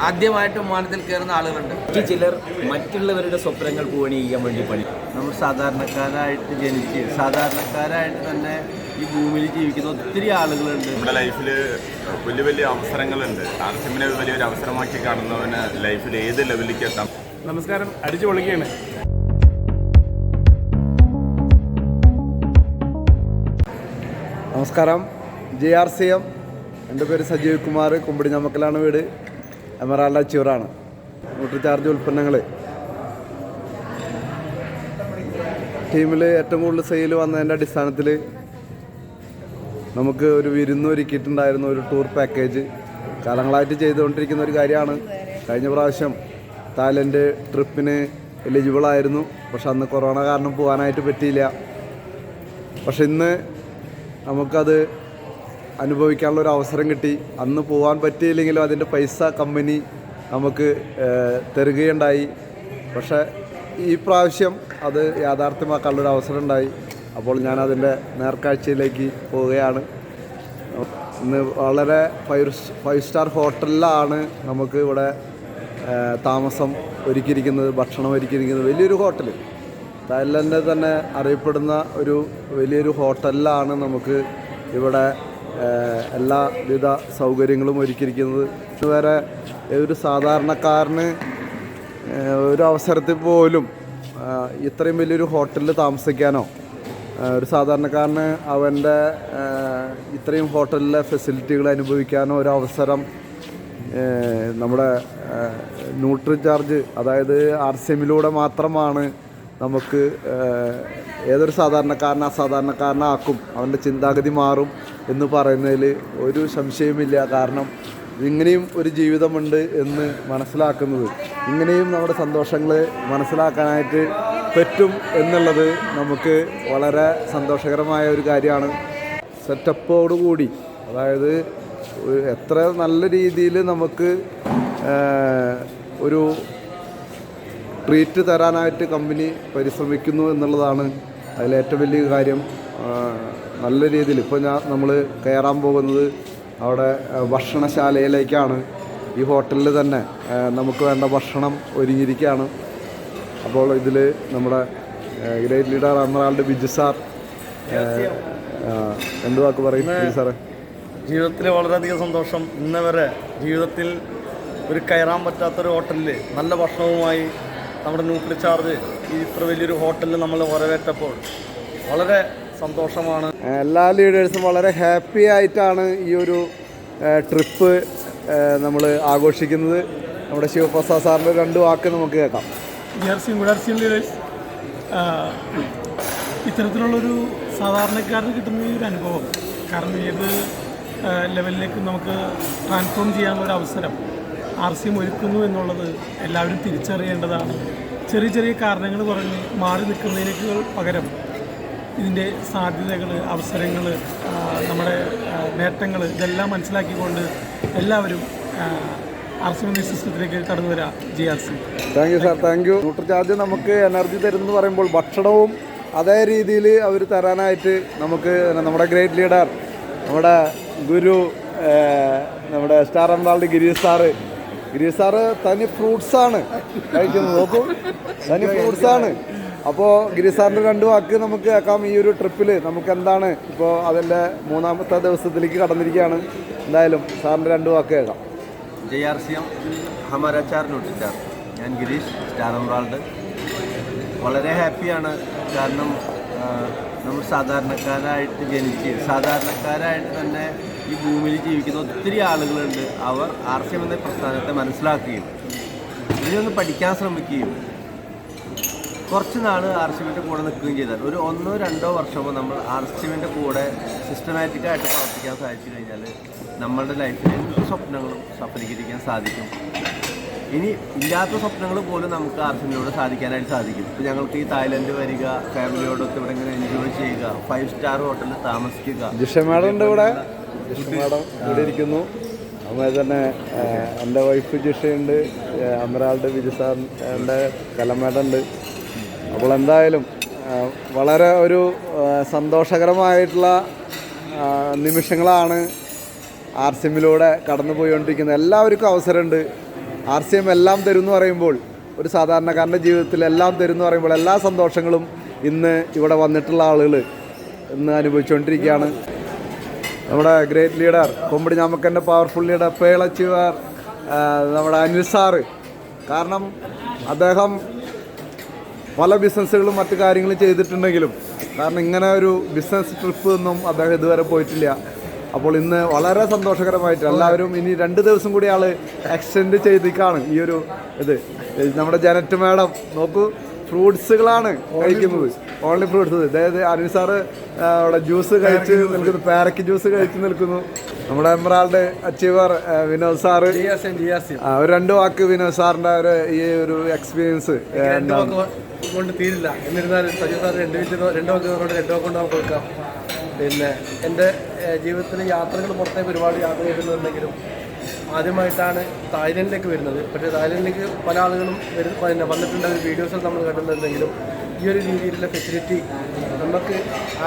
ആദ്യമായിട്ട് വിമാനത്തിൽ കയറുന്ന ആളുകളുണ്ട്. ചിലർ മറ്റുള്ളവരുടെ സ്വപ്നങ്ങൾ പൂവണിയിക്കാൻ വേണ്ടി പണി. നമ്മൾ സാധാരണക്കാരായിട്ട് ജനിച്ച് സാധാരണക്കാരായിട്ട് തന്നെ ഈ ഭൂമിയിൽ ജീവിക്കുന്ന ഒത്തിരി ആളുകളുണ്ട്. നമ്മുടെ ലൈഫിൽ വലിയ വലിയ അവസരങ്ങളുണ്ട്. ആർസിമിനെ വലിയൊരു അവസരമാക്കി കാണുന്നവന് ലൈഫിൽ ഏത് ലെവലിലേക്ക് എത്താം. നമസ്കാരം, അടിച്ചു പൊളിക്കുകയാണ്. നമസ്കാരം, JRCM. എൻ്റെ പേര് സജീവ് കുമാർ, കുമ്പടി ഞമ്മക്കലാണ് വീട്, എമറാൾഡ് അച്ചീവറാണ്. ന്യൂട്രി ചാർജ് ഉൽപ്പന്നങ്ങൾ ടീമിൽ ഏറ്റവും കൂടുതൽ സെയിൽ വന്നതിൻ്റെ അടിസ്ഥാനത്തിൽ നമുക്ക് ഒരു വിരുന്ന് ഒരുക്കിയിട്ടുണ്ടായിരുന്നു. ഒരു ടൂർ പാക്കേജ് കാലങ്ങളായിട്ട് ചെയ്തുകൊണ്ടിരിക്കുന്ന ഒരു കാര്യമാണ്. കഴിഞ്ഞ പ്രാവശ്യം തായ്ലൻഡ് ട്രിപ്പിന് എലിജിബിളായിരുന്നു. പക്ഷെ അന്ന് കൊറോണ കാരണം പോകാനായിട്ട് പറ്റിയില്ല. പക്ഷെ ഇന്ന് നമുക്കത് അനുഭവിക്കാനുള്ളൊരു അവസരം കിട്ടി. അന്ന് പോകാൻ പറ്റിയില്ലെങ്കിലും അതിൻ്റെ പൈസ കമ്പനി നമുക്ക് തരികയുണ്ടായി. പക്ഷേ ഈ പ്രാവശ്യം അത് യാഥാർത്ഥ്യമാക്കാനുള്ളൊരു അവസരം ഉണ്ടായി. അപ്പോൾ ഞാനതിൻ്റെ നേർക്കാഴ്ചയിലേക്ക് പോവുകയാണ്. ഇന്ന് വളരെ ഫൈവ് സ്റ്റാർ ഹോട്ടലിലാണ് നമുക്ക് ഇവിടെ താമസം ഒരുക്കിയിരിക്കുന്നത്, ഭക്ഷണം ഒരുക്കിയിരിക്കുന്നത്. വലിയൊരു ഹോട്ടൽ, തായ്ലൻഡിൽ തന്നെ അറിയപ്പെടുന്ന ഒരു വലിയൊരു ഹോട്ടലിലാണ് നമുക്ക് ഇവിടെ എല്ലാവിധ സൗകര്യങ്ങളും ഒരുക്കിയിരിക്കുന്നത്. വേറെ ഒരു സാധാരണക്കാരന് ഒരു അവസരത്തിൽ പോലും ഇത്രയും വലിയൊരു ഹോട്ടലിൽ താമസിക്കാനോ, ഒരു സാധാരണക്കാരന് അവൻ്റെ ഇത്രയും ഹോട്ടലിലെ ഫെസിലിറ്റികൾ അനുഭവിക്കാനോ ഒരു അവസരം നമ്മുടെ ന്യൂട്രി ചാർജ്, അതായത് RCMലൂടെ മാത്രമാണ് നമുക്ക് ഏതൊരു സാധാരണക്കാരനെ അസാധാരണക്കാരനാക്കും, അവൻ്റെ ചിന്താഗതി മാറും എന്ന് പറയുന്നതിൽ ഒരു സംശയമില്ല. കാരണം ഇങ്ങനെയും ഒരു ജീവിതമുണ്ട് എന്ന് മനസ്സിലാക്കുന്നത്, ഇങ്ങനെയും നമ്മുടെ സന്തോഷങ്ങൾ മനസ്സിലാക്കാനായിട്ട് പറ്റും എന്നുള്ളത് നമുക്ക് വളരെ സന്തോഷകരമായ ഒരു കാര്യമാണ്. സെറ്റപ്പോടുകൂടി, അതായത് എത്ര നല്ല രീതിയിൽ നമുക്ക് ഒരു ട്രീറ്റ് തരാനായിട്ട് കമ്പനി പരിശ്രമിക്കുന്നു എന്നുള്ളതാണ് അതിലേറ്റവും വലിയ കാര്യം. നല്ല രീതിയിൽ ഇപ്പോൾ നമ്മൾ കയറാൻ പോകുന്നത് അവിടെ ഭക്ഷണശാലയിലേക്കാണ്. ഈ ഹോട്ടലിൽ തന്നെ നമുക്ക് വേണ്ട ഭക്ഷണം ഒരുങ്ങിയിരിക്കുകയാണ്. അപ്പോൾ ഇതിൽ നമ്മുടെ great leader emerald Biju sir എന്ത് വാക്ക് പറയും ബിജു സാറേ? ജീവിതത്തിൽ വളരെയധികം സന്തോഷം. ഇന്ന് വരെ ജീവിതത്തിൽ ഒരു കയറാൻ പറ്റാത്തൊരു ഹോട്ടലിൽ നല്ല ഭക്ഷണവുമായി നമ്മുടെ ന്യൂട്രി ചാർജ് ഈ ഇത്ര വലിയൊരു ഹോട്ടലിൽ നമ്മൾ വരവേറ്റപ്പോൾ വളരെ സന്തോഷമാണ്. എല്ലാ ലീഡേഴ്സും വളരെ ഹാപ്പി ആയിട്ടാണ് ഈ ഒരു ട്രിപ്പ് നമ്മൾ ആഘോഷിക്കുന്നത്. നമ്മുടെ ശിവപ്രസാദ് സാറിൻ്റെ രണ്ട് വാക്ക് നമുക്ക് കേൾക്കാം. JRCM ലീഡേഴ്സ്, ഇത്തരത്തിലുള്ളൊരു സാധാരണക്കാരന് കിട്ടുന്ന ഈ ഒരു അനുഭവം, കാരണം ഏത് ലെവലിലേക്ക് നമുക്ക് ട്രാൻസ്ഫോം ചെയ്യാനുള്ളൊരു അവസരം RCM ഒരുക്കുന്നു എന്നുള്ളത് എല്ലാവരും തിരിച്ചറിയേണ്ടതാണ്. ചെറിയ ചെറിയ കാരണങ്ങൾ പറഞ്ഞ് മാറി നിൽക്കുന്നതിനേക്കാൾ പകരം ഇതിൻ്റെ സാധ്യതകൾ, അവസരങ്ങൾ, നമ്മുടെ നേട്ടങ്ങൾ ഇതെല്ലാം മനസ്സിലാക്കിക്കൊണ്ട് എല്ലാവരും RCM എന്ന സിസ്റ്റത്തിലേക്ക് കടന്നു വരാം. JRCM. Thank you sir, thank U. Nutri charge നമുക്ക് എനർജി തരുമെന്ന് പറയുമ്പോൾ ഭക്ഷണവും അതേ രീതിയിൽ അവർ തരാനായിട്ട് നമുക്ക് നമ്മുടെ ഗ്രേറ്റ് ലീഡർ, നമ്മുടെ ഗുരു, നമ്മുടെ സ്റ്റാർ എമറാൾഡ് ഗിരീഷ് സാറ് തനി ഫ്രൂട്ട്സാണ് കഴിക്കുന്നത്. നോക്കൂ, തനി ഫ്രൂട്ട്സാണ്. അപ്പോൾ ഗിരീഷ് സാറിൻ്റെ രണ്ട് വാക്ക് നമുക്ക് കേൾക്കാം. ഈ ഒരു ട്രിപ്പിൽ നമുക്ക് എന്താണ് ഇപ്പോൾ അതിൻ്റെ 3ാമത്തെ ദിവസത്തിലേക്ക് കടന്നിരിക്കുകയാണ്. എന്തായാലും സാറിൻ്റെ രണ്ട് വാക്ക് കേൾക്കാം. JRCM ഹമാര ചാർ ന്യൂട്രി ചാർ. ഞാൻ ഗിരീഷ്, സ്റ്റാർ എമറാൾഡ്. വളരെ ഹാപ്പിയാണ്. കാരണം നമ്മൾ സാധാരണക്കാരായിട്ട് ജനിച്ച് സാധാരണക്കാരായിട്ട് തന്നെ ഈ ഭൂമിയിൽ ജീവിക്കുന്ന ഒത്തിരി ആളുകളുണ്ട്. അവർ RCM എന്ന പ്രസ്ഥാനത്തെ മനസ്സിലാക്കുകയും ഇതിനൊന്ന് പഠിക്കാൻ ശ്രമിക്കുകയും കുറച്ച് നാൾ RCMൻ്റെ കൂടെ നിൽക്കുകയും ചെയ്താൽ ഒരു 1-2 വർഷമോ നമ്മൾ RCMൻ്റെ കൂടെ സിസ്റ്റമാറ്റിക്കായിട്ട് പ്രവർത്തിക്കാൻ സാധിച്ചു കഴിഞ്ഞാൽ നമ്മളുടെ ലൈഫിൽ എന്ത് സ്വപ്നങ്ങളും സഫലീകരിക്കാൻ സാധിക്കും. ഇനി ഇല്ലാത്ത സ്വപ്നങ്ങൾ പോലും നമുക്ക് RCMലൂടെ സാധിക്കാനായിട്ട് സാധിക്കും. ഇപ്പോൾ ഞങ്ങൾക്ക് ഈ തായ്ലൻഡ് വരിക, ഫാമിലിയോടൊക്കെ ഇവിടെ ഇങ്ങനെ എൻജോയ് ചെയ്യുക, 5 സ്റ്റാർ ഹോട്ടലിൽ താമസിക്കുക. ജിഷ മാഡം ഉണ്ട് ഇവിടെ, ജിഷ മാഡം ഇവിടെ ഇരിക്കുന്നു. അതുപോലെ തന്നെ എൻ്റെ വൈഫ് ജിഷയുണ്ട്, എമറാൾഡ് ബിജു സാറിൻ്റെ കലമേടുണ്ട്. അപ്പോൾ എന്തായാലും വളരെ ഒരു സന്തോഷകരമായിട്ടുള്ള നിമിഷങ്ങളാണ് RCMലൂടെ കടന്നു പോയിക്കൊണ്ടിരിക്കുന്ന എല്ലാവർക്കും അവസരമുണ്ട്. RCM എല്ലാം തരും എന്ന് പറയുമ്പോൾ, ഒരു സാധാരണക്കാരൻ്റെ ജീവിതത്തിൽ എല്ലാം തരും എന്ന് പറയുമ്പോൾ എല്ലാ സന്തോഷങ്ങളും ഇന്ന് ഇവിടെ വന്നിട്ടുള്ള ആളുകൾ ഇന്ന് അനുഭവിച്ചുകൊണ്ടിരിക്കുകയാണ്. നമ്മുടെ ഗ്രേറ്റ് ലീഡർ കൊമ്പടി ഞമ്മക്കൻ്റെ പവർഫുൾ ലീഡർ പേൾ അച്ചീവർ നമ്മുടെ അനിൽ സാറ്. കാരണം അദ്ദേഹം പല ബിസിനസ്സുകളും മറ്റു കാര്യങ്ങളും ചെയ്തിട്ടുണ്ടെങ്കിലും കാരണം ഇങ്ങനെ ഒരു ബിസിനസ് ട്രിപ്പ് ഒന്നും അദ്ദേഹം ഇതുവരെ പോയിട്ടില്ല. അപ്പോൾ ഇന്ന് വളരെ സന്തോഷകരമായിട്ട് എല്ലാവരും ഇനി 2 ദിവസം കൂടി ആൾ എക്സ്റ്റെൻഡ് ചെയ്തിക്കാണ് ഈ ഒരു ഇത്. നമ്മുടെ ജനറ്റ് മാഡം നോക്കൂ, ഫ്രൂട്ട്സുകളാണ് കഴിക്കുന്നത്, ഓൺലി ഫ്രൂട്ട്സ്. അതായത് അനിൽ സാറ് അവിടെ ജ്യൂസ് കഴിച്ച് നിൽക്കുന്നു, പാരക്ക് ജ്യൂസ് കഴിച്ച് നിൽക്കുന്നു. നമ്മുടെ എമറാൾഡ് അച്ചീവർ വിനോദ് സാറ്. ഒരു 2 വാക്ക് വിനോദ് സാറിൻ്റെ ഈ ഒരു എക്സ്പീരിയൻസ് കൊണ്ട് തീരില്ല. എന്നിരുന്നാലും സജീവ് സാർ 2 വാക്ക് കൊണ്ട് നമുക്ക് കൊടുക്കാം. പിന്നെ എൻ്റെ ജീവിതത്തിൽ യാത്രകൾ പുറത്തേക്ക് ഒരുപാട് യാത്ര ചെയ്തിട്ടുണ്ടെങ്കിലും ആദ്യമായിട്ടാണ് തായ്ലൻഡിലേക്ക് വരുന്നത്. പക്ഷേ തായ്ലൻഡിലേക്ക് പല ആളുകളും വന്നിട്ടുണ്ട്, വീഡിയോസിൽ നമ്മൾ കണ്ടിട്ടുണ്ടെങ്കിലും ഈ ഒരു രീതിയിലുള്ള ഫെസിലിറ്റി നമുക്ക്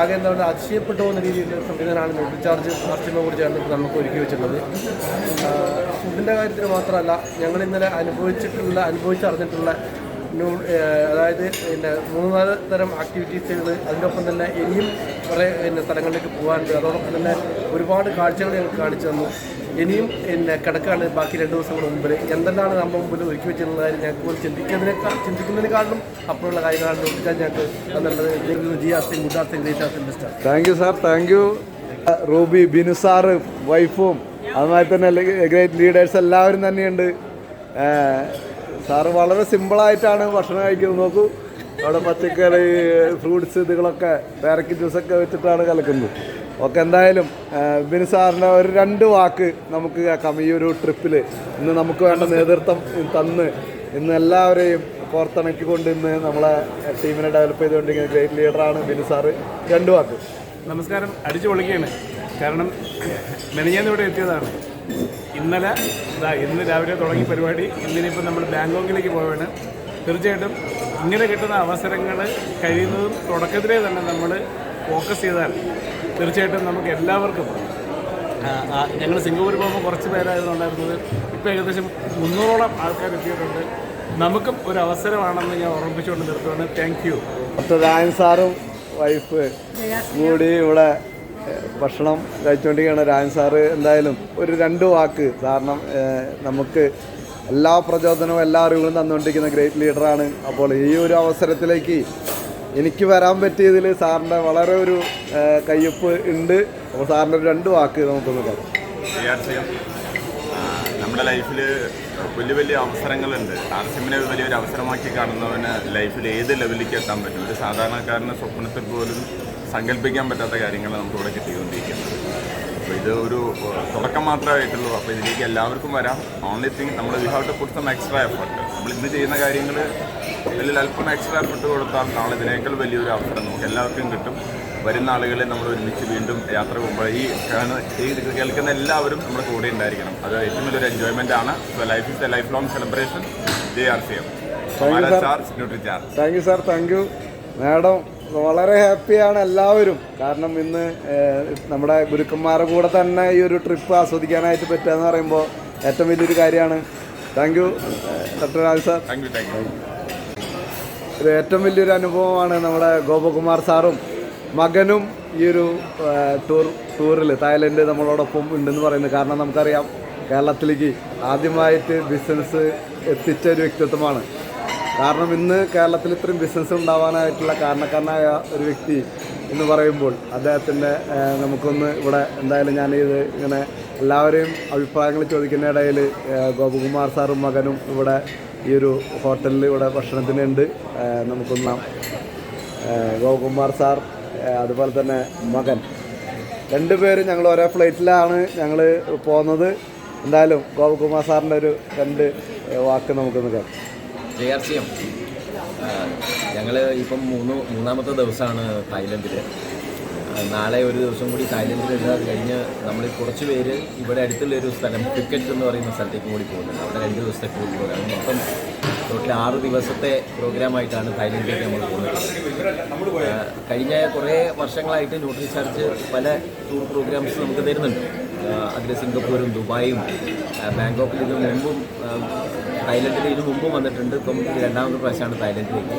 ആകെ എന്താ പറയുക അതിശയപ്പെട്ടു പോകുന്ന രീതിയിലുള്ള സംവിധാനമാണ് ന്യൂട്രിചാർജ് RCM കൂടി ചേർന്നിട്ട് നമുക്ക് ഒരുക്കി വെച്ചിട്ടുള്ളത്. ഫുഡിൻ്റെ കാര്യത്തിൽ മാത്രമല്ല, ഞങ്ങൾ ഇന്നലെ അനുഭവിച്ചറിഞ്ഞിട്ടുള്ള അതായത് പിന്നെ 3-4 തരം ആക്ടിവിറ്റീസുകൾ, അതിനൊപ്പം തന്നെ ഇനിയും കുറേ സ്ഥലങ്ങളിലേക്ക് പോകാനുണ്ട്. അതോടൊപ്പം തന്നെ ഒരുപാട് കാഴ്ചകൾ ഞങ്ങൾക്ക് കാണിച്ചു തന്നു. ഇനിയും കിടക്കാണ് ബാക്കി 2 ദിവസങ്ങൾ മുമ്പിൽ. എന്തെല്ലാം നമ്മുടെ മുമ്പിൽ ഒരുക്കി വെച്ചിട്ടുള്ള കാര്യം ഞങ്ങൾക്ക് പോലും ചിന്തിക്കുന്നതിനെക്കാളും അപ്പോഴുള്ള കാര്യങ്ങളാണ് നോക്കിക്കാൻ ഞങ്ങൾക്ക് എന്നുള്ളത്. GRC good arts great arts industry. Thank you sir, thank U. Ruby, Binu sir, വൈഫും അതുമായി തന്നെ ഗ്രേറ്റ് ലീഡേഴ്സ് എല്ലാവരും തന്നെയുണ്ട്. സാറ് വളരെ സിമ്പിളായിട്ടാണ് ഭക്ഷണം കഴിക്കുന്നത്. നോക്കൂ, അവിടെ പച്ചക്കറി, ഫ്രൂട്ട്സ് ഇതുകളൊക്കെ പേരയ്ക്ക് ജ്യൂസൊക്കെ വെച്ചിട്ടാണ് കലക്കുന്നത്. ഓക്കെ, എന്തായാലും ബിനു സാറിൻ്റെ ഒരു 2 വാക്ക് നമുക്ക് കേൾക്കാം. ഈ ഒരു ട്രിപ്പിൽ ഇന്ന് നമുക്ക് വേണ്ട നേതൃത്വം തന്ന് ഇന്ന് എല്ലാവരെയും പുറത്തിണക്കിക്കൊണ്ട് ഇന്ന് നമ്മളെ ടീമിനെ ഡെവലപ്പ് ചെയ്തുകൊണ്ടിരിക്കുന്ന ഗ്രേറ്റ് ലീഡറാണ് ബിനു സാറ്. 2 വാക്ക്. നമസ്കാരം. അടിച്ചു പൊളിക്കുകയാണ്. കാരണം മെനഞ്ഞാന്ന് ഇവിടെ എത്തിയതാണ്. ഇന്ന് രാവിലെ തുടങ്ങിയ പരിപാടി ഇന്നിനിപ്പോൾ നമ്മൾ ബാങ്കോക്കിലേക്ക് പോവുകയാണ്. തീർച്ചയായിട്ടും ഇങ്ങനെ കിട്ടുന്ന അവസരങ്ങൾ കഴിയുന്നതും തുടക്കത്തിലേ തന്നെ നമ്മൾ ഫോക്കസ് ചെയ്താൽ തീർച്ചയായിട്ടും നമുക്ക് എല്ലാവർക്കും, ഞങ്ങൾ സിംഗപ്പൂർ പോകുമ്പോൾ കുറച്ച് പേരായിരുന്നു ഉണ്ടായിരുന്നത്, ഇപ്പോൾ ഏകദേശം 300ഓളം ആൾക്കാർ എത്തിയിട്ടുണ്ട്. നമുക്കും ഒരു അവസരമാണെന്ന് ഞാൻ ഓർമ്മിപ്പിച്ചുകൊണ്ട് നിർത്തുകയാണ്. Thank you. ഡോക്ടർ രായൻ സാറും വൈഫ് കൂടി ഇവിടെ ഭക്ഷണം കഴിച്ചുകൊണ്ടിരിക്കുകയാണ്. രാജൻ സാറ് എന്തായാലും ഒരു 2 വാക്ക്. കാരണം നമുക്ക് എല്ലാ പ്രചോദനവും എല്ലാ അറിവുകളും തന്നുകൊണ്ടിരിക്കുന്ന ഗ്രേറ്റ് ലീഡറാണ്. അപ്പോൾ ഈ ഒരു അവസരത്തിലേക്ക് എനിക്ക് വരാൻ പറ്റിയതിൽ സാറിൻ്റെ വളരെ ഒരു കയ്യൊപ്പ് ഉണ്ട്. അപ്പോൾ സാറിൻ്റെ ഒരു 2 വാക്ക് നമുക്കൊന്ന് പറയാം. നമ്മുടെ ലൈഫിൽ വലിയ അവസരങ്ങളുണ്ട്. RCMനെ വലിയൊരു അവസരമാക്കി കാണുന്നവന് ലൈഫിൽ ഏത് ലെവലിലേക്ക് എത്താൻ പറ്റും. ഒരു സാധാരണക്കാരൻ്റെ സ്വപ്നത്തിൽ പോലും സങ്കല്പിക്കാൻ പറ്റാത്ത കാര്യങ്ങൾ നമുക്കിവിടെ കിട്ടിക്കൊണ്ടിരിക്കുന്നത്. അപ്പോൾ ഇത് ഒരു തുടക്കം മാത്രമായിട്ടുള്ളൂ. അപ്പോൾ ഇതിലേക്ക് എല്ലാവർക്കും വരാം. ഓൺലി തിങ് നമ്മൾ we have to put some extra effort. നമ്മൾ ഇന്ന് ചെയ്യുന്ന കാര്യങ്ങൾ അതിൽ അല്പം എക്സ്ട്രാ എഫർട്ട് കൊടുത്താൽ നാളെ ഇതിനേക്കാൾ വലിയൊരു അവസരം നമുക്ക് എല്ലാവർക്കും കിട്ടും. വരുന്ന ആളുകളെ നമ്മൾ ഒരുമിച്ച് വീണ്ടും യാത്ര പോകുമ്പോൾ ഈ കേൾക്കുന്ന എല്ലാവരും നമ്മുടെ കൂടെ ഉണ്ടായിരിക്കണം. അത് ഏറ്റവും വലിയൊരു എൻജോയ്മെൻ്റ് ആണ്. So life is A life long celebration. RCM Nutricharge. Thank you sir, thank you madam. വളരെ ഹാപ്പിയാണ് എല്ലാവരും. കാരണം ഇന്ന് നമ്മുടെ ഗുരുക്കന്മാരുടെ കൂടെ തന്നെ ഈ ഒരു ട്രിപ്പ് ആസ്വദിക്കാനായിട്ട് പറ്റുക എന്ന് പറയുമ്പോൾ ഏറ്റവും വലിയൊരു കാര്യമാണ്. Thank you doctor Raj sir. ഇത് ഏറ്റവും വലിയൊരു അനുഭവമാണ്. നമ്മുടെ ഗോപകുമാർ സാറും മകനും ഈ ഒരു ടൂറിൽ തായ്ലൻഡ് നമ്മളോടൊപ്പം ഉണ്ടെന്ന് പറയുന്നത്. കാരണം നമുക്കറിയാം, കേരളത്തിലേക്ക് ആദ്യമായിട്ട് ബിസിനസ് എത്തിച്ച ഒരു വ്യക്തിത്വമാണ്. കാരണം ഇന്ന് കേരളത്തിൽ ഇത്രയും ബിസിനസ് ഉണ്ടാവാനായിട്ടുള്ള കാരണക്കാരനായ ഒരു വ്യക്തി എന്ന് പറയുമ്പോൾ അദ്ദേഹത്തിൻ്റെ നമുക്കൊന്ന് ഇവിടെ എന്തായാലും ഞാനിത് ഇങ്ങനെ എല്ലാവരെയും അഭിപ്രായങ്ങൾ ചോദിക്കുന്ന ഇടയിൽ ഗോപകുമാർ സാറും മകനും ഇവിടെ ഈ ഒരു ഹോട്ടലിൽ ഇവിടെ ഭക്ഷണത്തിനുണ്ട്. നമുക്കൊന്ന് ഗോപകുമാർ സാർ അതുപോലെ തന്നെ മകൻ 2 പേരും ഞങ്ങൾ ഒരേ ഫ്ലൈറ്റിലാണ് ഞങ്ങൾ പോകുന്നത്. എന്തായാലും ഗോപകുമാർ സാറിൻ്റെ ഒരു 2 വാക്ക് നമുക്കൊന്ന് കേൾക്കാം. RCM ഞങ്ങൾ ഇപ്പം മൂന്നാമത്തെ ദിവസമാണ് തായ്ലൻഡിൽ. നാളെ ഒരു ദിവസം കൂടി തായ്ലൻഡിലുണ്ട്. അത് കഴിഞ്ഞ് നമ്മൾ കുറച്ച് പേര് ഇവിടെ അടുത്തുള്ളൊരു സ്ഥലം ഫുക്കറ്റ് എന്ന് പറയുന്ന സ്ഥലത്തേക്ക് കൂടി പോകുന്നുണ്ട്. അവിടെ 2 ദിവസത്തെ ടൂർ പ്രോഗ്രാം. മൊത്തം ടോട്ടൽ 6 ദിവസത്തെ പ്രോഗ്രാമായിട്ടാണ് തായ്ലൻഡിലേക്ക് നമ്മൾ പോകുന്നത്. കഴിഞ്ഞ കുറേ വർഷങ്ങളായിട്ട് ന്യൂട്രിചാർജ് പല ടൂർ പ്രോഗ്രാംസ് നമുക്ക് തരുന്നുണ്ട്. അതിൽ സിംഗപ്പൂരും ദുബായും ബാങ്കോക്കിൽ ഇതിനു മുമ്പും തായ്ലൻഡിൽ ഇതിനു മുമ്പും വന്നിട്ടുണ്ട്. ഇപ്പം രണ്ടാമത്തെ പ്രാവശ്യമാണ് തായ്ലൻഡിലേക്ക്.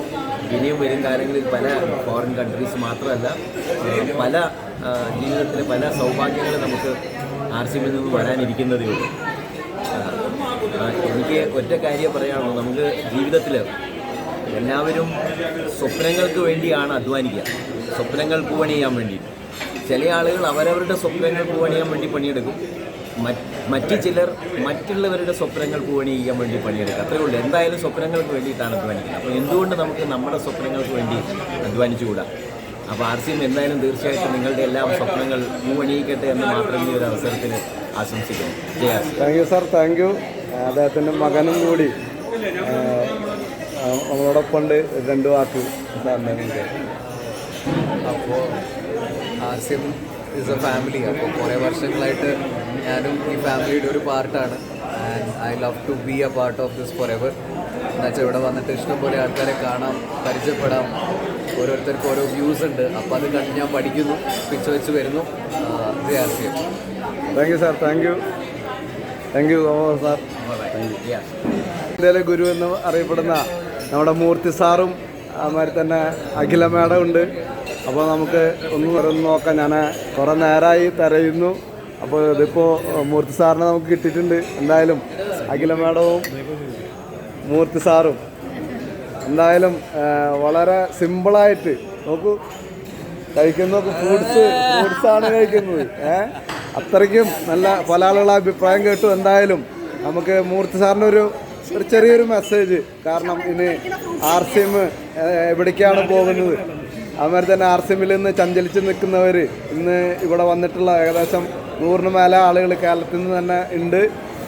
ഇനിയും വരും കാലങ്ങളിൽ പല ഫോറിൻ കൺട്രീസ് മാത്രമല്ല പല ജീവിതത്തിലെ പല സൗഭാഗ്യങ്ങളും നമുക്ക് RCM നിന്ന് വരാനിരിക്കുന്നതേ ഉള്ളൂ. എനിക്ക് ഒറ്റ കാര്യം പറയാനുള്ളൂ, നമുക്ക് ജീവിതത്തിൽ എല്ലാവരും സ്വപ്നങ്ങൾക്ക് വേണ്ടിയാണ് അധ്വാനിക്കുക, സ്വപ്നങ്ങൾ പൂവണി ചെയ്യാൻ വേണ്ടിയിട്ട്. ചില ആളുകൾ അവരവരുടെ സ്വപ്നങ്ങൾ പൂവണി ചെയ്യാൻ വേണ്ടി പണിയെടുക്കും, മറ്റു ചിലർ മറ്റുള്ളവരുടെ സ്വപ്നങ്ങൾ പൂവണി ചെയ്യാൻ വേണ്ടി പണിയെടുക്കും. അത്രയേ ഉള്ളൂ. എന്തായാലും സ്വപ്നങ്ങൾക്ക് വേണ്ടിയിട്ടാണ് അധ്വാനിക്കുന്നത്. അപ്പോൾ എന്തുകൊണ്ട് നമുക്ക് നമ്മുടെ സ്വപ്നങ്ങൾക്ക് വേണ്ടി അധ്വാനിച്ചുകൂടാ? അപ്പോൾ RCM എന്തായാലും തീർച്ചയായിട്ടും നിങ്ങളുടെ എല്ലാ സ്വപ്നങ്ങൾ പൂവണിയിക്കട്ടെ എന്ന് മാത്രം ഈ ഒരു അവസരത്തിൽ ആശംസിക്കുന്നു. Thank you sir, thank U. അദ്ദേഹത്തിൻ്റെ മകനും കൂടി നമ്മളോടൊപ്പം ഉണ്ട്. 2 വാക്ക് സാറിൻ്റെ. അപ്പോൾ RCM ഇസ് എ ഫാമിലി. അപ്പോൾ കുറേ വർഷങ്ങളായിട്ട് ഞാനും ഈ ഫാമിലിയുടെ ഒരു പാർട്ടാണ്. And I love to be a part of this forever. എന്നുവെച്ചാൽ ഇവിടെ വന്നിട്ട് ഇഷ്ടംപോലെ ആൾക്കാരെ കാണാം, പരിചയപ്പെടാം, ഓരോരുത്തർക്ക് ഓരോ വ്യൂസ് ഉണ്ട്. അപ്പോൾ അത് കണ്ട് ഞാൻ പഠിക്കുന്നു, വെച്ച് വരുന്നു. RCM. Thank you sir, thank U, thank you sir. ഇന്ത്യയിലെ ഗുരു എന്ന് അറിയപ്പെടുന്ന നമ്മുടെ മൂർത്തി സാറും അതുമാതിരി തന്നെ അഖില മേഡം ഉണ്ട്. അപ്പോൾ നമുക്ക് ഒന്ന് നോക്കാം. ഞാൻ കുറേ നേരമായി തിരയുന്നു. അപ്പോൾ ഇതിപ്പോൾ മൂർത്തി സാറിനെ നമുക്ക് കിട്ടിയിട്ടുണ്ട്. എന്തായാലും അഖില മേഡവും മൂർത്തി സാറും എന്തായാലും വളരെ സിമ്പിളായിട്ട് നോക്കൂ കഴിക്കുന്നതൊക്കെ ഫ്രൂട്ട്സാണ് കഴിക്കുന്നത്. അത്രയ്ക്കും നല്ല പല ആളുകളുടെ അഭിപ്രായം കേട്ടു. എന്തായാലും നമുക്ക് മൂർത്തി സാറിൻ്റെ ഒരു ചെറിയൊരു മെസ്സേജ്. കാരണം ഇനി RCM എവിടേക്കാണ് പോകുന്നത്, അതുമാതിരി തന്നെ RCMൽ നിന്ന് ചഞ്ചലിച്ച് നിൽക്കുന്നവർ ഇന്ന് ഇവിടെ വന്നിട്ടുള്ള ഏകദേശം 100-ന് മേലെ ആളുകൾ കേരളത്തിൽ നിന്ന് തന്നെ ഉണ്ട്.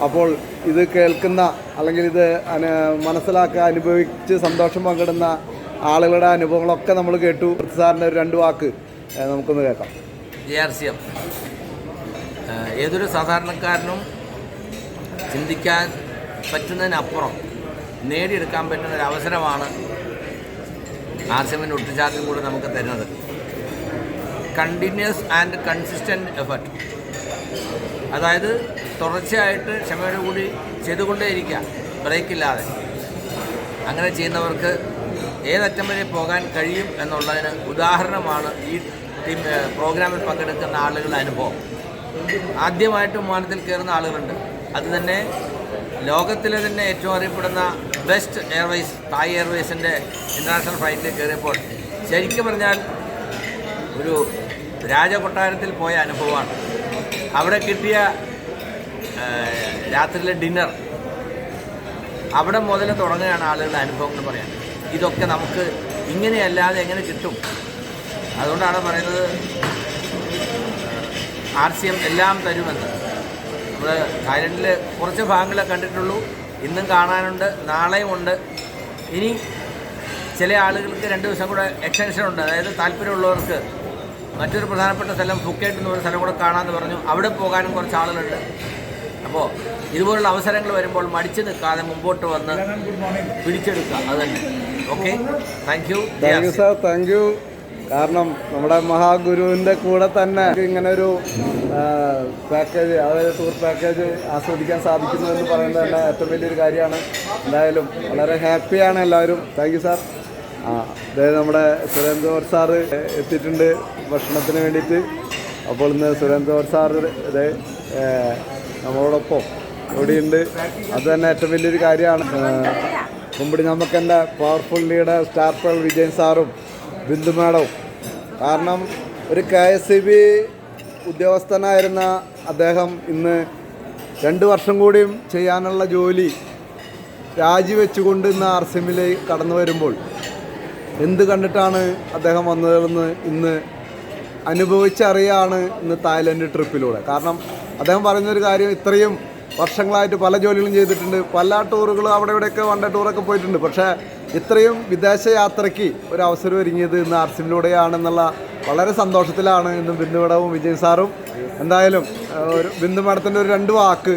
അപ്പോൾ ഇത് കേൾക്കുന്ന അല്ലെങ്കിൽ ഇത് മനസ്സിലാക്കുക, അനുഭവിച്ച് സന്തോഷം പങ്കിടുന്ന ആളുകളുടെ അനുഭവങ്ങളൊക്കെ നമ്മൾ കേട്ടു. സാറിൻ്റെ ഒരു 2 വാക്ക് നമുക്കൊന്ന് കേൾക്കാം. RCM ഏതൊരു സാധാരണക്കാരനും ചിന്തിക്കാൻ പറ്റുന്നതിനപ്പുറം നേടിയെടുക്കാൻ പറ്റുന്ന ഒരു അവസരമാണ് RCMൻ്റെ ഒട്ടുചാർജും കൂടെ നമുക്ക് തരുന്നത്. കണ്ടിന്യൂസ് ആൻഡ് കൺസിസ്റ്റൻറ്റ് എഫർട്ട്, അതായത് തുടർച്ചയായിട്ട് ക്ഷമയോടെ കൂടി ചെയ്തുകൊണ്ടേയിരിക്കുക, ബ്രേക്കില്ലാതെ. അങ്ങനെ ചെയ്യുന്നവർക്ക് ഏതറ്റം വരെ പോകാൻ കഴിയും എന്നുള്ളതിന് ഉദാഹരണമാണ് ഈ പ്രോഗ്രാമിൽ പങ്കെടുക്കുന്ന ആളുകളുടെ അനുഭവം. ആദ്യമായിട്ട് വിമാനത്തിൽ കയറുന്ന ആളുകളുണ്ട്. അത് തന്നെ ലോകത്തിലെ തന്നെ ഏറ്റവും അറിയപ്പെടുന്ന ബെസ്റ്റ് എയർവേസ് തായ് എയർവേസിൻ്റെ ഇൻ്റർനാഷണൽ ഫ്ലൈറ്റിൽ കയറിയപ്പോൾ ശരിക്കും പറഞ്ഞാൽ ഒരു രാജകൊട്ടാരത്തിൽ പോയ അനുഭവമാണ്. അവിടെ കിട്ടിയ രാത്രിയിലെ ഡിന്നർ, അവിടെ മുതൽ തുടങ്ങുകയാണ് ആളുകളുടെ അനുഭവം എന്ന് പറയാൻ. ഇതൊക്കെ നമുക്ക് ഇങ്ങനെയല്ലാതെ എങ്ങനെ കിട്ടും? അതുകൊണ്ടാണ് പറയുന്നത് RCM എല്ലാം തരുമെന്ന്. നമ്മൾ തായ്ലൻഡിൽ കുറച്ച് ഭാഗങ്ങളെ കണ്ടിട്ടുള്ളൂ, ഇന്നും കാണാനുണ്ട്, നാളെയും ഉണ്ട്. ഇനി ചില ആളുകൾക്ക് 2 ദിവസം കൂടെ എക്സ്റ്റൻഷൻ ഉണ്ട്. അതായത് താല്പര്യമുള്ളവർക്ക് മറ്റൊരു പ്രധാനപ്പെട്ട സ്ഥലം ഫുക്കേറ്റ് എന്ന് പറയുന്ന സ്ഥലം കൂടെ കാണാമെന്ന് പറഞ്ഞു. അവിടെ പോകാനും കുറച്ച് ആളുകളുണ്ട്. അപ്പോൾ ഇതുപോലുള്ള അവസരങ്ങൾ വരുമ്പോൾ മടിച്ചു നിൽക്കാതെ മുമ്പോട്ട് വന്ന് പിടിച്ചെടുക്കുക. അത് തന്നെ. Okay, thank you. Thank you sir, thank U. കാരണം നമ്മുടെ മഹാഗുരുവിൻ്റെ കൂടെ തന്നെ ഇങ്ങനൊരു പാക്കേജ്, അതായത് ടൂർ പാക്കേജ് ആസ്വദിക്കാൻ സാധിക്കുന്നു എന്ന് പറയുന്നത് തന്നെ ഏറ്റവും വലിയൊരു കാര്യമാണ്. എന്തായാലും വളരെ ഹാപ്പിയാണ് എല്ലാവരും. Thank you sir. അതായത് നമ്മുടെ സുരേന്ദ്രവർ സാറ് എത്തിയിട്ടുണ്ട് ഭക്ഷണത്തിന് വേണ്ടിയിട്ട്. അപ്പോൾ ഇന്ന് സുരേന്ദ്രവർ സാറ് ഇത് നമ്മളോടൊപ്പം ഇവിടെയുണ്ട്. അത് തന്നെ ഏറ്റവും വലിയൊരു കാര്യമാണ്. കുമ്പിടി നമുക്കെൻ്റെ powerful leader star pearl Vijayan സാറും ബിന്ദു മാഡവും. കാരണം ഒരു KSEB ഉദ്യോഗസ്ഥനായിരുന്ന അദ്ദേഹം ഇന്ന് 2 വർഷം കൂടിയും ചെയ്യാനുള്ള ജോലി രാജിവെച്ചുകൊണ്ട് ഇന്ന് RCMൽ കടന്നു വരുമ്പോൾ എന്ത് കണ്ടിട്ടാണ് അദ്ദേഹം വന്നതെന്ന് ഇന്ന് അനുഭവിച്ചറിയാണ് ഇന്ന് തായ്ലൻഡ് ട്രിപ്പിലൂടെ. കാരണം അദ്ദേഹം പറയുന്നൊരു കാര്യം, ഇത്രയും വർഷങ്ങളായിട്ട് പല ജോലികളും ചെയ്തിട്ടുണ്ട്, പല ടൂറുകളും അവിടെ ഇവിടെയൊക്കെ വൺ ഡേ ടൂറൊക്കെ പോയിട്ടുണ്ട്. പക്ഷേ ഇത്രയും വിദേശ യാത്രയ്ക്ക് ഒരു അവസരം ഒരുങ്ങിയത് ഇന്ന് RCMലൂടെയാണെന്നുള്ള വളരെ സന്തോഷത്തിലാണ് ഇന്ന് ബിന്ദു മാഡവും വിജയൻ സാറും. എന്തായാലും ഒരു ബിന്ദു മാഡത്തിൻ്റെ ഒരു 2 വാക്ക്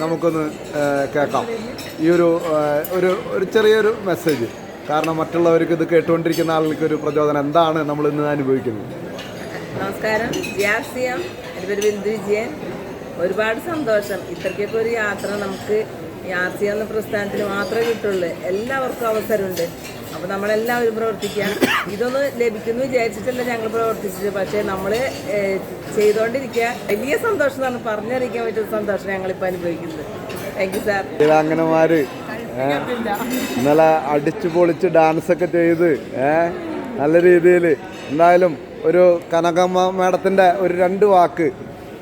നമുക്കൊന്ന് കേൾക്കാം. ഈ ഒരു ചെറിയൊരു മെസ്സേജ്. കാരണം മറ്റുള്ളവർക്ക് ഇത് കേട്ടുകൊണ്ടിരിക്കുന്ന ആളുകൾക്ക് ഒരു പ്രചോദനം. എന്താണ് നമ്മൾ ഇന്ന് അനുഭവിക്കുന്നത്? നമസ്കാരം. RCM, എൻ്റെ പേര് ബിന്ദു വിജയൻ. ഒരുപാട് സന്തോഷം. ഇത്രയ്ക്കൊക്കെ ഒരു യാത്ര നമുക്ക് ഈ RC എന്ന പ്രസ്ഥാനത്തിൽ മാത്രമേ കിട്ടുള്ളൂ. എല്ലാവർക്കും അവസരമുണ്ട്. അപ്പോൾ നമ്മളെല്ലാവരും പ്രവർത്തിക്കുക. ഇതൊന്ന് ലഭിക്കുന്നു വിചാരിച്ചിട്ടല്ല ഞങ്ങൾ പ്രവർത്തിച്ചത്, പക്ഷേ നമ്മൾ ചെയ്തുകൊണ്ടിരിക്കുക. വലിയ സന്തോഷം എന്നാണ് പറഞ്ഞറിയിക്കാൻ പറ്റുന്ന സന്തോഷം ഞങ്ങളിപ്പോൾ അനുഭവിക്കുന്നത്. Thank you sir. വീരാംഗനമാര് ഇന്നലെ അടിച്ചു പൊളിച്ച് ഡാൻസൊക്കെ ചെയ്ത് നല്ല രീതിയിൽ എന്തായാലും ഒരു കനകമ്മ മേഡത്തിൻ്റെ ഒരു 2 വാക്ക്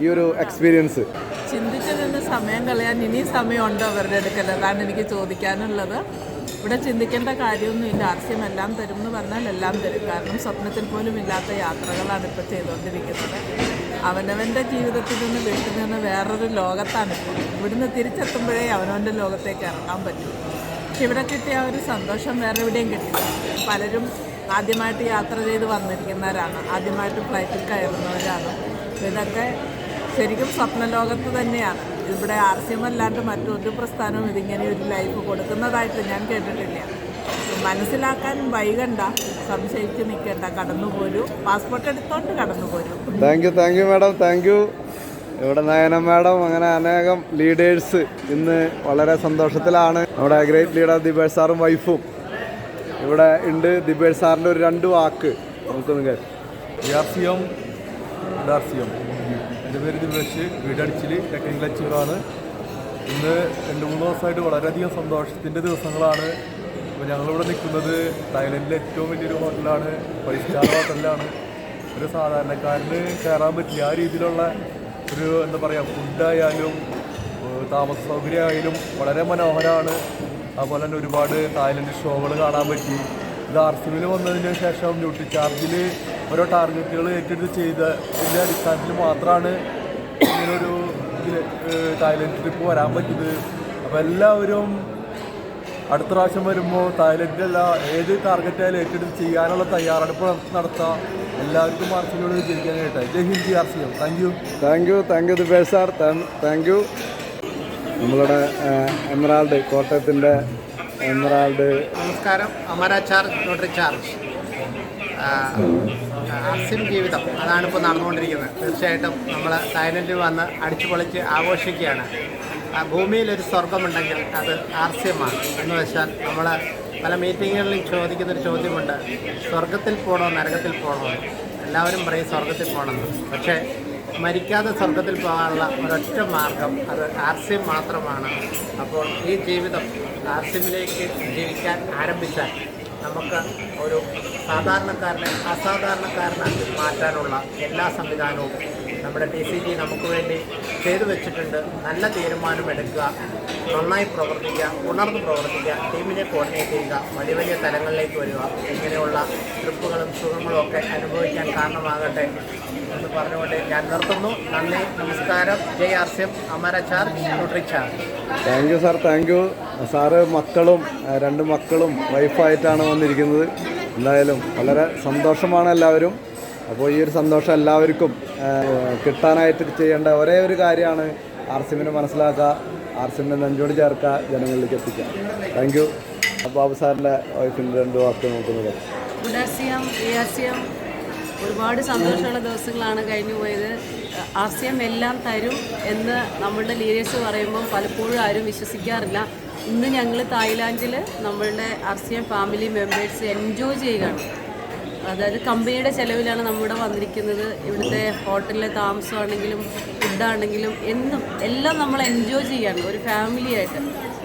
ഈ ഒരു എക്സ്പീരിയൻസ്. ചിന്തിച്ചു നിന്ന് സമയം കളയാൻ ഇനി സമയമുണ്ടോ അവരുടെ അടുക്കൽ? അതാണ് എനിക്ക് ചോദിക്കാനുള്ളത്. ഇവിടെ ചിന്തിക്കേണ്ട കാര്യമൊന്നുമില്ല. RCM എല്ലാം തരും എന്ന് പറഞ്ഞാൽ എല്ലാം തരും. കാരണം സ്വപ്നത്തിൽ പോലും ഇല്ലാത്ത യാത്രകളാണ് ഇപ്പോൾ ചെയ്തുകൊണ്ടിരിക്കുന്നത്. അവനവൻ്റെ ജീവിതത്തിൽ നിന്ന് വീട്ടിൽ നിന്ന് വേറൊരു ലോകത്താണിപ്പോൾ. ഇവിടുന്ന് തിരിച്ചെത്തുമ്പോഴേ അവനവൻ്റെ ലോകത്തേക്ക് ഇറങ്ങാൻ പറ്റും. പക്ഷെ ഇവിടെ കിട്ടിയ ഒരു സന്തോഷം വേറെ എവിടെയും കിട്ടില്ല. പലരും ആദ്യമായിട്ട് യാത്ര ചെയ്ത് വന്നിരിക്കുന്നവരാണ്, ആദ്യമായിട്ട് ഫ്ലൈറ്റിൽ കയറുന്നവരാണ്. ഇതൊക്കെ ശരിക്കും സ്വപ്നലോകത്ത് തന്നെയാണ്. ഇവിടെ RCM അല്ലാണ്ട് മറ്റൊരു പ്രസ്ഥാനവും ഇതിങ്ങനെ ഒരു ലൈഫ് കൊടുക്കുന്നതായിട്ട് ഞാൻ കേട്ടിട്ടില്ല. മനസ്സിലാക്കാൻ വൈകണ്ട, സംശയിച്ച് നിൽക്കേണ്ട, കടന്നുപോരൂ. പാസ്പോർട്ട് എടുത്തോണ്ട് കടന്നുപോരൂ. Thank you madam, thank you. ഇവിടെ നയന മാഡം, അങ്ങനെ അനേകം ലീഡേഴ്സ് ഇന്ന് വളരെ സന്തോഷത്തിലാണ്. നമ്മുടെ ഗ്രേറ്റ് ലീഡർ ദിബേഷ് സാറും വൈഫും ഇവിടെ ഉണ്ട്. ദിബേഷ് സാറിൻ്റെ ഒരു 2 വാക്ക് നമുക്കൊന്ന് കേൾക്കാം. RCM എൻ്റെ പേര് ദിബേഷ്, വീടടിച്ചിൽ ടെക്നിക്കൽ അച്ചീവറാണ്. ഇന്ന് 2-3 ദിവസമായിട്ട് വളരെയധികം സന്തോഷത്തിൻ്റെ ദിവസങ്ങളാണ്. അപ്പോൾ ഞങ്ങളിവിടെ നിൽക്കുന്നത് തായ്ലൻഡിലെ ഏറ്റവും വലിയൊരു ഹോട്ടലാണ്, 5 സ്റ്റാർ ഹോട്ടലിലാണ്. ഒരു സാധാരണക്കാരന് കയറാൻ പറ്റില്ല ആ രീതിയിലുള്ള ഒരു എന്താ പറയുക, ഫുഡായാലും താമസ സൗകര്യമായാലും വളരെ മനോഹരമാണ്. അതുപോലെ തന്നെ ഒരുപാട് തായ്ലൻഡ് ഷോകൾ കാണാൻ പറ്റി. ഇത് RCMൽ വന്നതിന് ശേഷം ന്യൂട്രി ചാർജിൽ ഓരോ ടാർഗറ്റുകൾ ഏറ്റെടുത്ത് ചെയ്തതിൻ്റെ അടിസ്ഥാനത്തിൽ മാത്രമാണ് ഇങ്ങനൊരു തായ്ലൻഡ് ട്രിപ്പ് വരാൻ പറ്റിയത്. അപ്പോൾ എല്ലാവരും അടുത്ത പ്രാവശ്യം വരുമ്പോൾ തായ്ലൻഡിലല്ല ഏത് ടാർഗറ്റായാലും ഏറ്റെടുത്ത് ചെയ്യാനുള്ള തയ്യാറെടുപ്പ് നടത്താം. എല്ലാവർക്കും RCMയോട് വിജയിക്കാനായിട്ട്. Jai Hind RCM. Thank you Dibesh sir, thank you. നമ്മളുടെ എമറാൾഡ്, കോട്ടയത്തിൻ്റെ എമറാൾഡ്. നമസ്കാരം. അമരാച്ചാർ ന്യൂട്രി ചാർജ് RCM ജീവിതം അതാണ് ഇപ്പോൾ നടന്നുകൊണ്ടിരിക്കുന്നത്. തീർച്ചയായിട്ടും നമ്മൾ തായ്ലൻഡിൽ വന്ന് അടിച്ചു പൊളിച്ച് ആഘോഷിക്കുകയാണ്. ഭൂമിയിലൊരു സ്വർഗമുണ്ടെങ്കിൽ അത് RCM ആണ്. എന്ന് വെച്ചാൽ നമ്മൾ പല മീറ്റിങ്ങുകളിൽ ചോദിക്കുന്നൊരു ചോദ്യമുണ്ട്, സ്വർഗത്തിൽ പോകണോ നരകത്തിൽ പോകണോ? എല്ലാവരും പറയും സ്വർഗത്തിൽ പോകണമെന്ന്. പക്ഷേ മരിക്കാതെ സ്വർഗത്തിൽ പോകാനുള്ള ഒരൊറ്റ മാർഗം അത് RCM മാത്രമാണ്. അപ്പോൾ ഈ ജീവിതം RCMലേക്ക് ജീവിക്കാൻ ആരംഭിച്ചാൽ നമുക്ക് ഒരു സാധാരണക്കാരനെ അസാധാരണക്കാരനാക്കി മാറ്റാനുള്ള എല്ലാ സംവിധാനവും നമ്മുടെ TCG നമുക്ക് വേണ്ടി ചെയ്തു വെച്ചിട്ടുണ്ട്. നല്ല തീരുമാനമെടുക്കുക, നന്നായി പ്രവർത്തിക്കുക, ഉണർന്ന് പ്രവർത്തിക്കുക, ടീമിനെ കോർഡിനേറ്റ് ചെയ്യുക, വലിയ വലിയ തലങ്ങളിലേക്ക് വരിക. ഇങ്ങനെയുള്ള ട്രിപ്പുകളും സുഖങ്ങളും ഒക്കെ അനുഭവിക്കാൻ കാരണമാകട്ടെ എന്ന് പറഞ്ഞുകൊണ്ട് ഞാൻ നിർത്തുന്നു. നന്ദി, നമസ്കാരം. ജയ് RCM. അമരാച്ചാർ nutri charge. Thank you sir, thank you sir. മക്കളും 2 മക്കളും വൈഫായിട്ടാണ് വന്നിരിക്കുന്നത്. എന്തായാലും വളരെ സന്തോഷമാണ് എല്ലാവരും. അപ്പോൾ ഈ ഒരു സന്തോഷം എല്ലാവർക്കും കിട്ടാനായിട്ട് ചെയ്യേണ്ട ഒരേ ഒരു കാര്യമാണ് RCMനെ മനസ്സിലാക്കുക, RCMനെ നെഞ്ചോട് ചേർക്കുക, ജനങ്ങളിലേക്ക് എത്തിക്കുക. Thank you. ബാബു സാറിൻ്റെ വൈഫിൻ്റെ 2 വാക്ക് നോക്കുന്നത്. RCM ഒരുപാട് സന്തോഷമുള്ള ദിവസങ്ങളാണ് കഴിഞ്ഞു പോയത്. RCM എല്ലാം തരും എന്ന് നമ്മളുടെ ലീഡേഴ്സ് പറയുമ്പോൾ പലപ്പോഴും ആരും വിശ്വസിക്കാറില്ല. ഇന്ന് ഞങ്ങൾ തായ്ലാൻഡിൽ നമ്മളുടെ RCM ഫാമിലി മെമ്പേഴ്സ് എൻജോയ് ചെയ്യുകയാണ്. അതായത് കമ്പനിയുടെ ചിലവിലാണ് നമ്മളിവിടെ വന്നിരിക്കുന്നത്. ഇവിടുത്തെ ഹോട്ടലിലെ താമസമാണെങ്കിലും ഫുഡാണെങ്കിലും എല്ലാം നമ്മൾ എൻജോയ് ചെയ്യാണ് ഒരു ഫാമിലിയായിട്ട്.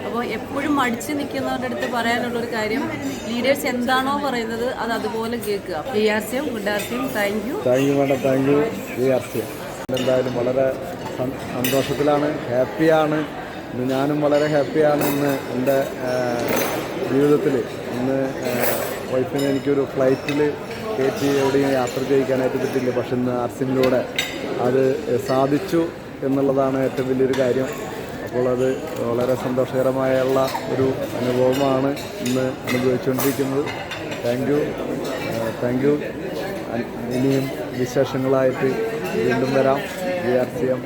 അപ്പോൾ എപ്പോഴും മടിച്ച് നിൽക്കുന്നവരുടെ അടുത്ത് പറയാനുള്ളൊരു കാര്യം, ലീഡേഴ്സ് എന്താണോ പറയുന്നത് അത് അതുപോലെ കേൾക്കുക. RCM, good RCM. Thank you madam, thank U. RCM എന്തായാലും വളരെ സന്തോഷത്തിലാണ്, ഹാപ്പിയാണ്. ഇന്ന് ഞാനും വളരെ ഹാപ്പിയാണ്. ഇന്ന് എൻ്റെ ജീവിതത്തിൽ ഇന്ന് വൈഫിന് എനിക്കൊരു ഫ്ലൈറ്റിൽ കയറ്റി എവിടെയും യാത്ര ചെയ്യിക്കാനായിട്ട് പറ്റില്ല. പക്ഷെ ഇന്ന് RCMലൂടെ അത് സാധിച്ചു എന്നുള്ളതാണ് ഏറ്റവും വലിയൊരു കാര്യം. അപ്പോൾ അത് വളരെ സന്തോഷകരമായുള്ള ഒരു അനുഭവമാണ് ഇന്ന് അനുഭവിച്ചുകൊണ്ടിരിക്കുന്നത്. Thank you. ഇനിയും വിശേഷങ്ങളായിട്ട് വീണ്ടും വരാം. RCM.